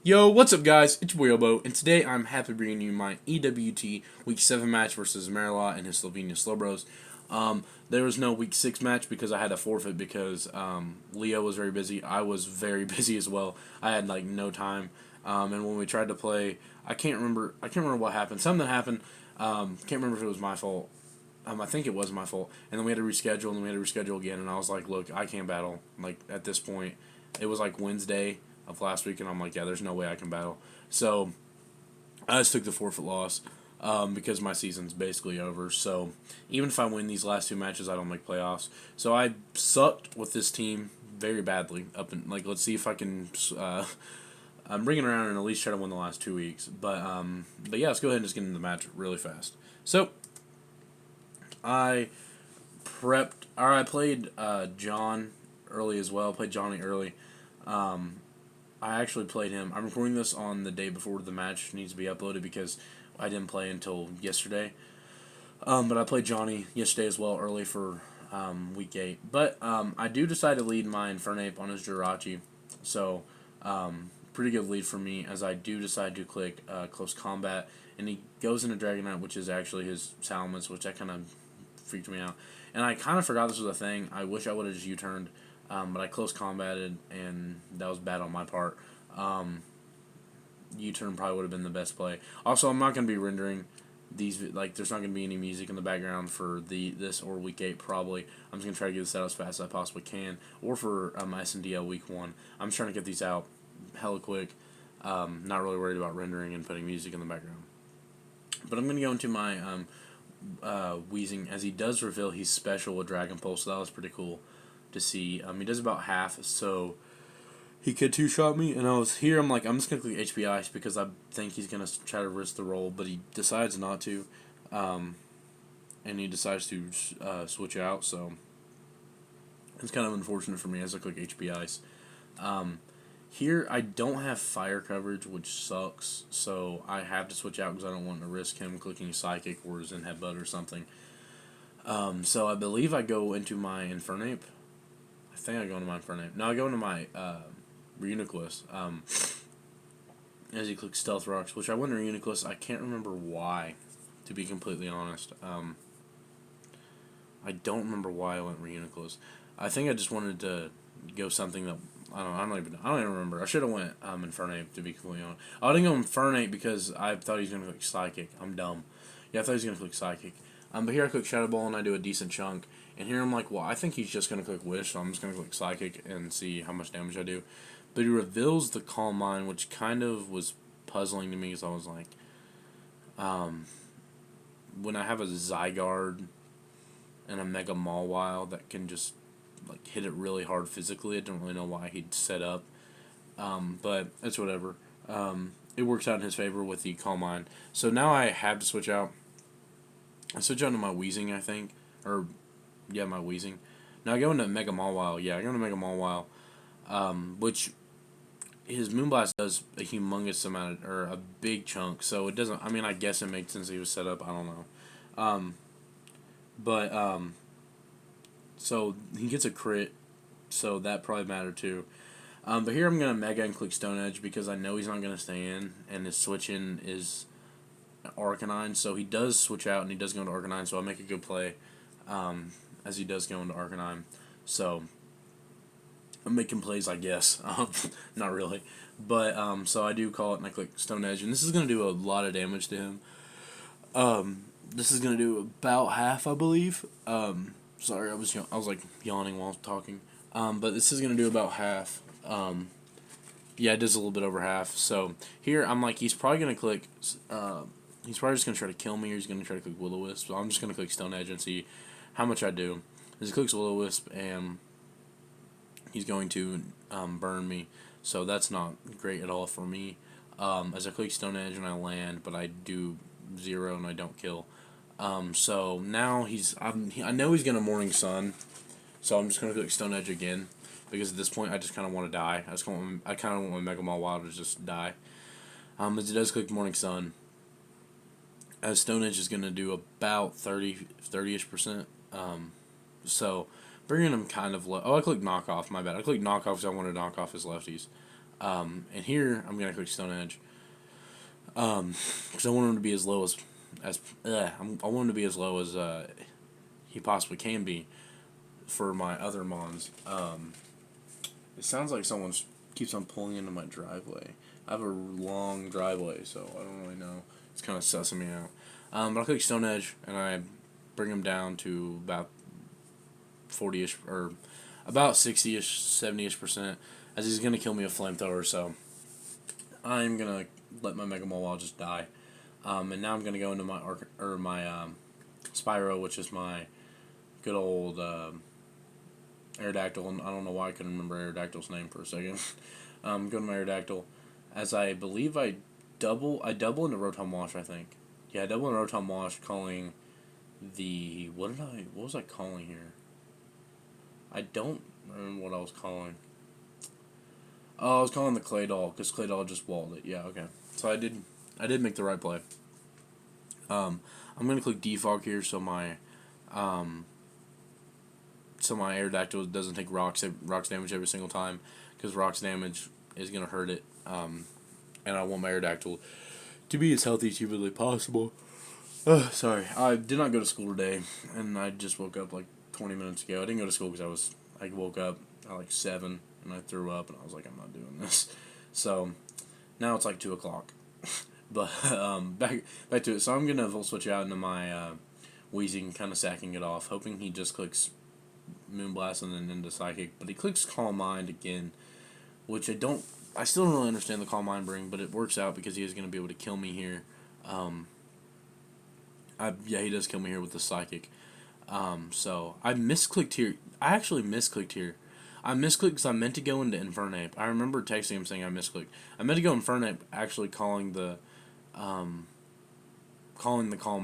Yo, what's up, guys? It's your boy Elbo, and today I'm happy bringing you my EWT Week 7 match versus Marolt and his Slovenia Slowbros. There was no Week 6 match because I had to forfeit because Leo was very busy. I was very busy as well. I had like no time, and when we tried to play, I can't remember what happened. Something happened. Can't remember if it was my fault. I think it was my fault, and then we had to reschedule, and then we had to reschedule again. And I was like, "Look, I can't battle." Like at this point, it was like Wednesday of last week, and I'm like, yeah, there's no way I can battle. So I just took the forfeit loss because my season's basically over. So even if I win these last two matches, I don't make playoffs. So I sucked with this team very badly. Let's see if I can. I'm bringing around and at least try to win the last 2 weeks. But yeah, let's go ahead and just get into the match really fast. So I I played John early as well. Played Johnny early. I actually played him. I'm recording this on the day before the match needs to be uploaded because I didn't play until yesterday. But I played Johnny yesterday as well early for week 8. But I do decide to lead my Infernape on his Jirachi. So pretty good lead for me as I do decide to click Close Combat. And he goes into Dragonite, which is actually his Salamence, which that kind of freaked me out. And I kind of forgot this was a thing. I wish I would have just U-turned. But I close combated, and that was bad on my part. U-turn probably would have been the best play. Also, I'm not going to be rendering these, like, there's not going to be any music in the background for this or week 8 probably. I'm just going to try to get this out as fast as I possibly can. Or for my SNDL week 1. I'm just trying to get these out hella quick. Not really worried about rendering and putting music in the background. But I'm going to go into my Weezing. As he does reveal he's special with Dragon Pulse, so that was pretty cool to see. He does about half, so he could two-shot me, and I was here, I'm like, I'm just going to click HP Ice because I think he's going to try to risk the roll, but he decides not to, and he decides to switch out, so it's kind of unfortunate for me as I click HP Ice. Here, I don't have fire coverage, which sucks, so I have to switch out because I don't want to risk him clicking Psychic or Zen Headbutt or something. So I believe I go into my Infernape. I think I go into my Infernape. No, I go into my Reuniclus. As he clicks Stealth Rocks, which I went to Reuniclus. I can't remember why, to be completely honest. I don't remember why I went Reuniclus. I think I just wanted to go something that I don't even remember. I should have went Infernape, to be completely honest. I didn't go Infernape because I thought he was gonna click Psychic. I'm dumb. Yeah, I thought he was gonna click Psychic. But here I click Shadow Ball and I do a decent chunk. And here I'm like, well, I think he's just going to click Wish, so I'm just going to click Psychic and see how much damage I do. But he reveals the Calm Mind, which kind of was puzzling to me because I was like, when I have a Zygarde and a Mega Mawile that can just like hit it really hard physically, I don't really know why he'd set up. But it's whatever. It works out in his favor with the Calm Mind. So now I have to switch out. I switch out to my Weezing, I think. Yeah, my Weezing. Now I go into Mega Mawile. Yeah, I go into Mega Mawile. Which his Moonblast does a humongous amount, or a big chunk. So it doesn't, I mean, I guess it makes sense he was set up. I don't know. So he gets a crit. So that probably mattered too. But here I'm going to Mega and click Stone Edge because I know he's not going to stay in. And his switch in is Arcanine, so he does switch out and he does go into Arcanine, so I make a good play as he does go into Arcanine. So I'm making plays, I guess. Not really. But so I do call it and I click Stone Edge, and this is going to do a lot of damage to him. This is going to do about half, I believe. Sorry, I was like yawning while talking. But this is going to do about half. Yeah, it does a little bit over half. So here I'm like, he's probably going to click he's probably just going to try to kill me, or he's going to try to click Will-O-Wisp. So I'm just going to click Stone Edge and see how much I do. As he clicks Will-O-Wisp, and he's going to burn me. So that's not great at all for me. As I click Stone Edge and I land, but I do 0 and I don't kill. So now I know he's going to Morning Sun. So I'm just going to click Stone Edge again. Because at this point, I just kind of want to die. I kind of want my Mega Mawile to just die. As it does click Morning Sun. As Stone Edge is going to do about 30-ish%. So bringing him kind of low. Oh, I clicked Knock Off. My bad. I clicked Knock Off because I want to knock off his lefties. And here I'm gonna click Stone Edge. Because I want him to be as low I want him to be as low as he possibly can be for my other mons. It sounds like someone keeps on pulling into my driveway. I have a long driveway, so I don't really know. It's kind of sussing me out. But I click Stone Edge, and I bring him down to about 40-ish, or about 60-ish, 70-ish%, as he's going to kill me with flamethrower, so I'm going to let my Mega Mole just die. And now I'm going to go into my Spyro, which is my good old Aerodactyl, and I don't know why I couldn't remember Aerodactyl's name for a second. Go to my Aerodactyl, as I believe I double into Rotom Wash, I think. Yeah, I double into Rotom Wash, calling the... What was I calling here? I don't remember what I was calling. Oh, I was calling the Claydol, because Claydol just walled it. Yeah, okay. So I did make the right play. I'm going to click Defog here, so my Aerodactyl doesn't take rocks damage every single time, because rocks damage is going to hurt it, and I want my Aerodactyl to be as healthy as humanly possible. Sorry, I did not go to school today, and I just woke up like 20 minutes ago. I didn't go to school because I woke up at like 7, and I threw up, and I was like, I'm not doing this. So, now it's like 2 o'clock. But, back to it. So I'm going to Volt Switch out into my Wheezing, kind of sacking it off, hoping he just clicks Moonblast and then into Psychic. But he clicks Calm Mind again, which I still don't really understand the Calm Mind bring, but it works out because he is going to be able to kill me here. Yeah, he does kill me here with the Psychic. So I misclicked here. I actually misclicked here. I misclicked because I meant to go into Infernape. I remember texting him saying I misclicked. I meant to go Infernape, actually calling the Calm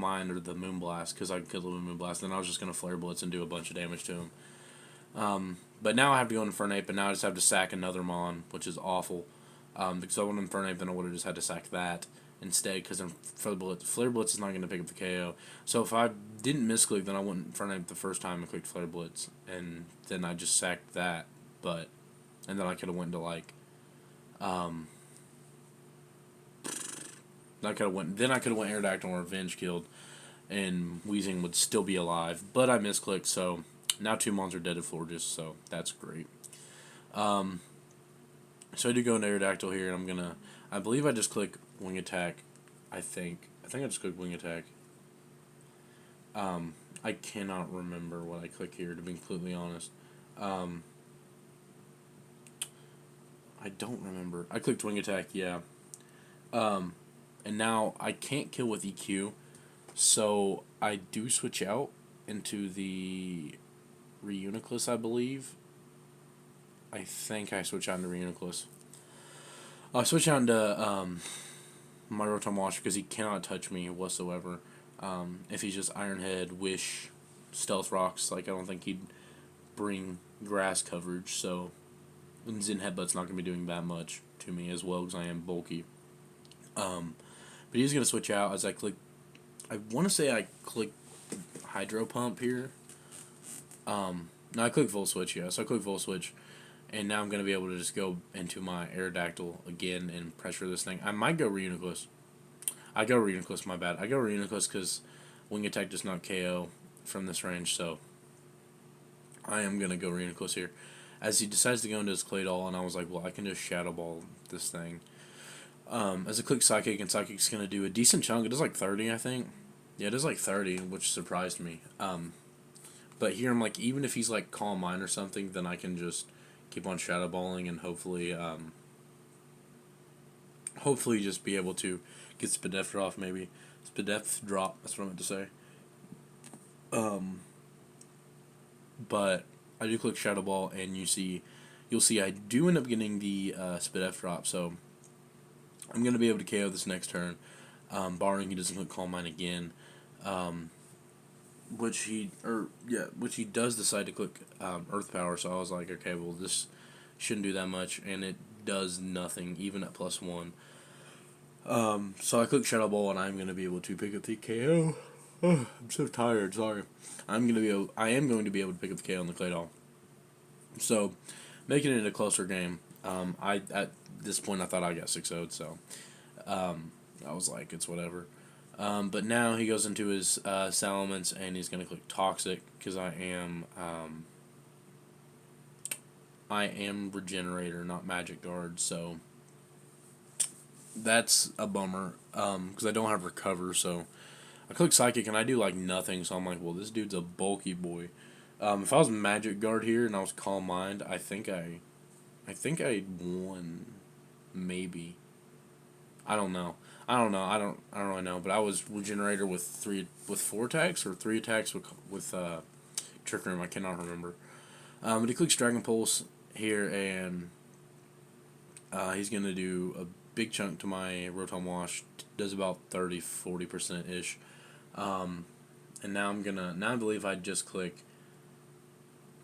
Mind or the Moonblast, because I could live with Moonblast. Then I was just going to Flare Blitz and do a bunch of damage to him. But now I have to go Infernape, and now I just have to sack another Mon, which is awful. Because I went Infernape, then I would have just had to sack that instead, because Flare Blitz is not going to pick up the KO. So if I didn't misclick, then I went Infernape the first time and clicked Flare Blitz, and then I just sacked that. And then I could have went to like, then I could have went Aerodactyl or Revenge killed, and Wheezing would still be alive. But I misclicked, so now 2 Mons are dead at Florges, so that's great. So I do go into Aerodactyl here, and I believe I just click Wing Attack. I think I just click Wing Attack. I cannot remember what I click here, to be completely honest. I don't remember. I clicked Wing Attack, yeah. And now I can't kill with EQ, so I do switch out into the Reuniclus, I believe. I think I switch out into Reuniclus. I switch out into my Rotom Wash because he cannot touch me whatsoever. If he's just Iron Head, Wish, Stealth Rocks, like I don't think he'd bring grass coverage, so Zen Headbutt's not going to be doing that much to me as well because I am bulky. But he's going to switch out as I click. I want to say I click Hydro Pump here. No, I click Volt Switch, yeah. So I click Volt Switch, and now I'm going to be able to just go into my Aerodactyl again and pressure this thing. I might go Reuniclus. I go Reuniclus, my bad. I go Reuniclus because Wing Attack does not KO from this range, so I am going to go Reuniclus here. As he decides to go into his Claydol, and I was like, well, I can just Shadow Ball this thing. As I click Psychic, and Psychic's going to do a decent chunk. It does like 30, I think. Yeah, it does like 30, which surprised me. But here I'm like, even if he's like Calm Mind or something, then I can just keep on Shadow Balling and hopefully just be able to get Spadef Drop, maybe. Spadef Drop, that's what I meant to say. But I do click Shadow Ball, and you'll see I do end up getting the Spadef Drop, so I'm going to be able to KO this next turn, barring he doesn't click Calm Mind again, which he does decide to click Earth Power, so I was like, okay, well, this shouldn't do that much, and it does nothing, even at +1. So I click Shadow Ball, and I'm going to be able to pick up the KO. Oh, I'm so tired, sorry. I am going to be able to pick up the KO on the Claydol. So, making it a closer game. At this point I thought I got 6-0'd, so I was like, it's whatever. But now he goes into his Salamence, and he's gonna click Toxic because I am Regenerator, not Magic Guard, so that's a bummer. Because I don't have Recover, so I click Psychic and I do like nothing. So I'm like, well, this dude's a bulky boy. If I was Magic Guard here and I was Calm Mind, I won, maybe. I don't know. I don't really know. But I was Regenerator with 4 attacks or 3 attacks with Trick Room. I cannot remember. But he clicks Dragon Pulse here, and he's gonna do a big chunk to my Rotom Wash. Does about 30-40% ish. And now I believe I just click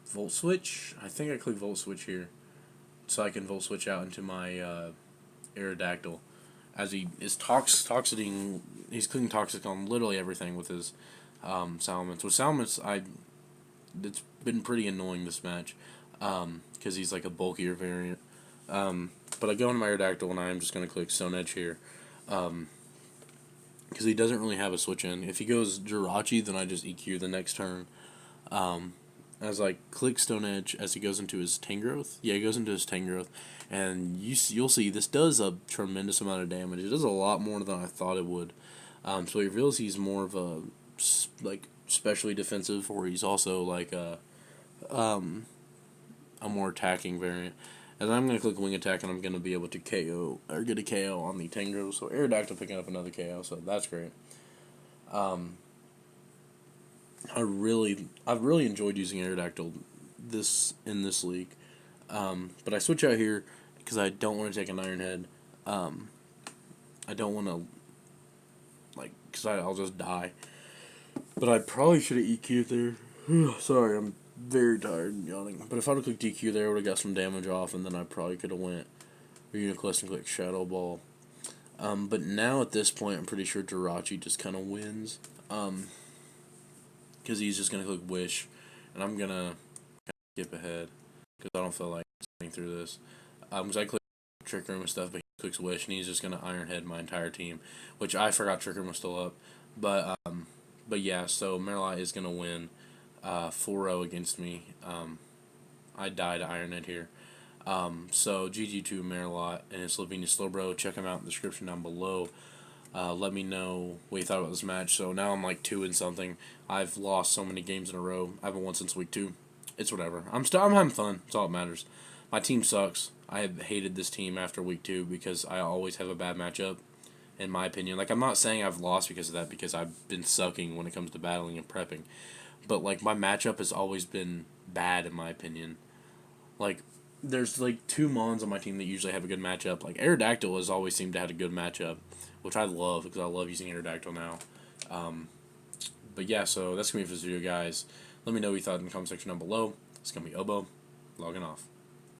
Volt Switch. I think I click Volt Switch here, so I can Volt Switch out into my Aerodactyl. As he is toxiting, he's clicking Toxic on literally everything with his Salamence. With Salamence, it's been pretty annoying this match, because he's like a bulkier variant. But I go into my Aerodactyl and I am just going to click Stone Edge here, because he doesn't really have a switch in. If he goes Jirachi, then I just EQ the next turn. As I click Stone Edge, as he goes into his Tangrowth. Yeah, he goes into his Tangrowth, and you'll see this does a tremendous amount of damage. It does a lot more than I thought it would. So he reveals he's more of a specially defensive, or he's also like a more attacking variant. And I'm going to click Wing Attack, and I'm going to be able to KO, or get a KO on the Tangrowth. So Aerodactyl picking up another KO, so that's great. I've really enjoyed using Aerodactyl in this league. But I switch out here because I don't want to take an Iron Head. I don't want to, because I'll just die. But I probably should have EQ'd there. Sorry, I'm very tired and yawning. But if I would have clicked DQ there, I would have got some damage off, and then I probably could have went Uniclust and clicked Shadow Ball. But now at this point, I'm pretty sure Jirachi just kind of wins. Because he's just going to click Wish, and I'm going to skip ahead because I don't feel like getting through this. Because I click Trick Room and stuff, but he clicks Wish, and he's just going to Iron Head my entire team, which I forgot Trick Room was still up. But yeah, so Marolt is going to win 4-0 against me. I died to Iron Head here. So GG to Marolt and his Slovenia Slowbros. Check him out in the description down below. Let me know what you thought about this match. So now I'm like 2 and something. I've lost so many games in a row. I haven't won since week 2. It's whatever. I'm having fun. That's all that matters. My team sucks. I have hated this team after week 2 because I always have a bad matchup, in my opinion. Like, I'm not saying I've lost because of that, because I've been sucking when it comes to battling and prepping. But like, my matchup has always been bad, in my opinion. Like, there's like 2 mons on my team that usually have a good matchup. Like, Aerodactyl has always seemed to have a good matchup, which I love because I love using Aerodactyl now. But yeah, so that's going to be it for this video, guys. Let me know what you thought in the comment section down below. It's going to be Obo, logging off.